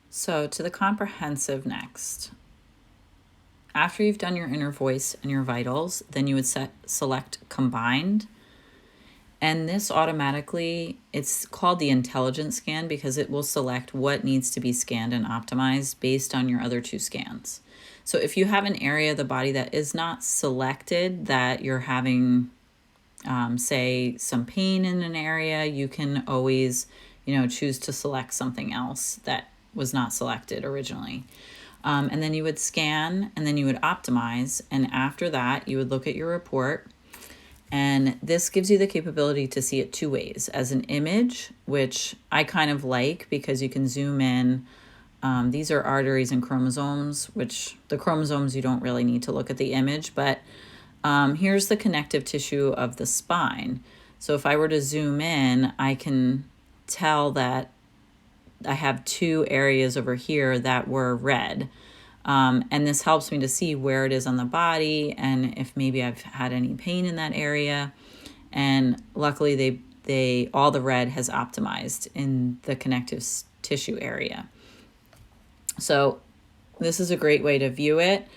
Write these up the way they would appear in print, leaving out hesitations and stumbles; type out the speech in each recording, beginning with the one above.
So to the comprehensive next. After you've done your inner voice and your vitals, then you would select combined. And this automatically, it's called the intelligence scan because it will select what needs to be scanned and optimized based on your other two scans. So if you have an area of the body that is not selected, that you're having, say, some pain in an area, you can always, choose to select something else that was not selected originally. And then you would scan and then you would optimize. And after that, you would look at your report. And this gives you the capability to see it two ways: as an image, which I kind of like because you can zoom in. These are arteries and chromosomes, which the chromosomes you don't really need to look at the image, but here's the connective tissue of the spine. So if I were to zoom in, I can tell that I have two areas over here that were red. And this helps me to see where it is on the body and if maybe I've had any pain in that area. And luckily they all the red has optimized in the connective tissue area. So this is a great way to view it,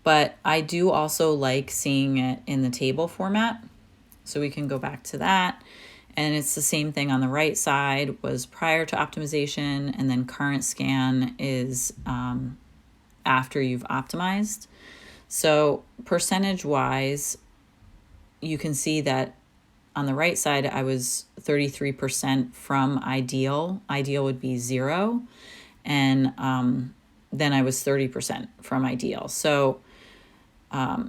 but I do also like seeing it in the table format. So we can go back to that. And it's the same thing on the right side was prior to optimization, and then current scan is after you've optimized. So percentage wise, you can see that on the right side, I was 33% from ideal. Ideal would be 0. And then I was 30% from ideal. So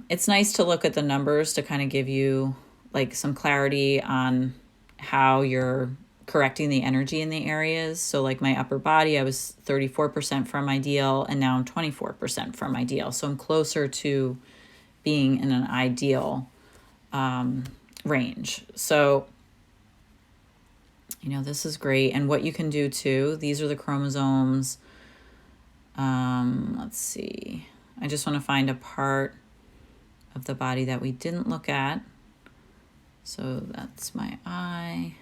it's nice to look at the numbers to kind of give you like some clarity on how you're correcting the energy in the areas. So like my upper body, I was 34% from ideal, and now I'm 24% from ideal. So I'm closer to being in an ideal range. So, this is great. And what you can do too, these are the chromosomes. Let's see. I just want to find a part of the body that we didn't look at. So that's my eye.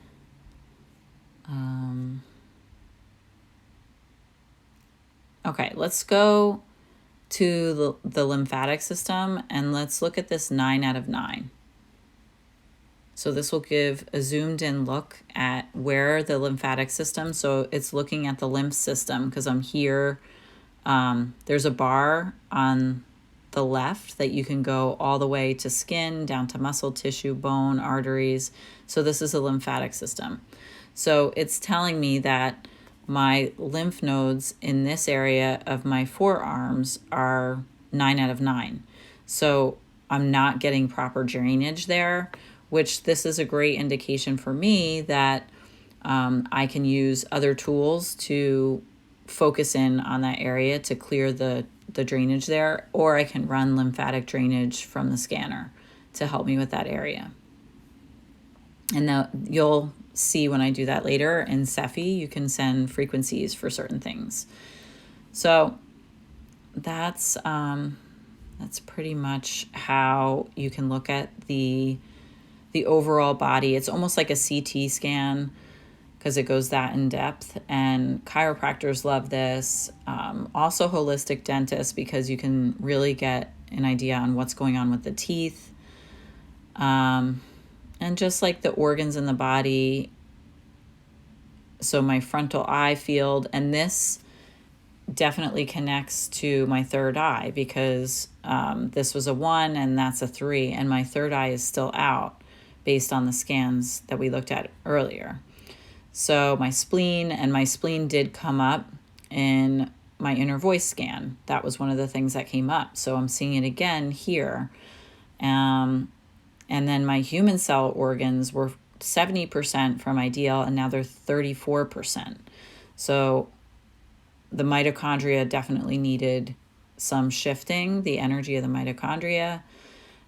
Okay, let's go to the lymphatic system and let's look at this 9 out of 9. So this will give a zoomed in look at where the lymphatic system, so it's looking at the lymph system because I'm here. There's a bar on the left that you can go all the way to skin, down to muscle tissue, bone, arteries. So this is a lymphatic system. So it's telling me that my lymph nodes in this area of my forearms are 9 out of 9. So I'm not getting proper drainage there, which this is a great indication for me that I can use other tools to focus in on that area to clear the drainage there, or I can run lymphatic drainage from the scanner to help me with that area. And now you'll see when I do that later in Cephi, you can send frequencies for certain things. So that's pretty much how you can look at the overall body. It's almost like a CT scan because it goes that in depth, and chiropractors love this. Also holistic dentists, because you can really get an idea on what's going on with the teeth. And just like the organs in the body. So my frontal eye field, and this definitely connects to my third eye because this was a 1 and that's a 3, and my third eye is still out based on the scans that we looked at earlier. So my spleen did come up in my inner voice scan. That was one of the things that came up. So I'm seeing it again here. And then my human cell organs were 70% from ideal, and now they're 34%. So the mitochondria definitely needed some shifting, the energy of the mitochondria.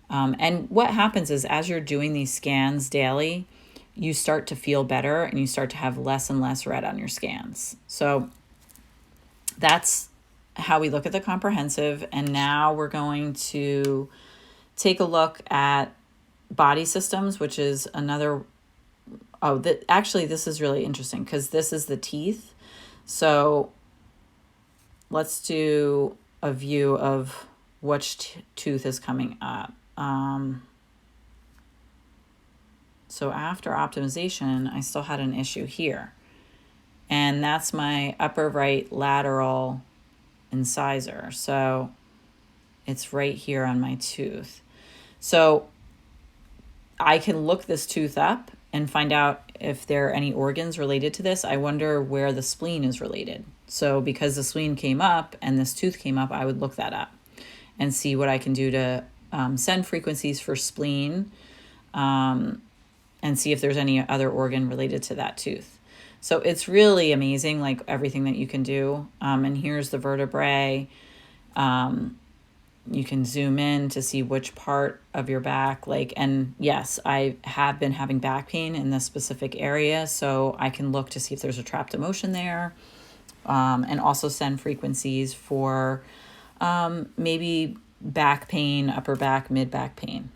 And what happens is as you're doing these scans daily, you start to feel better and you start to have less and less red on your scans. So that's how we look at the comprehensive. And now we're going to take a look at body systems, which is another. Actually, this is really interesting because this is the teeth. So let's do a view of which tooth is coming up. So after optimization, I still had an issue here. And that's my upper right lateral incisor. So it's right here on my tooth. So I can look this tooth up and find out if there are any organs related to this. I wonder where the spleen is related. So because the spleen came up and this tooth came up, I would look that up and see what I can do to send frequencies for spleen, and see if there's any other organ related to that tooth. So it's really amazing, like everything that you can do. And here's the vertebrae. You can zoom in to see which part of your back, and yes, I have been having back pain in this specific area. So I can look to see if there's a trapped emotion there, and also send frequencies for maybe back pain, upper back, mid back pain.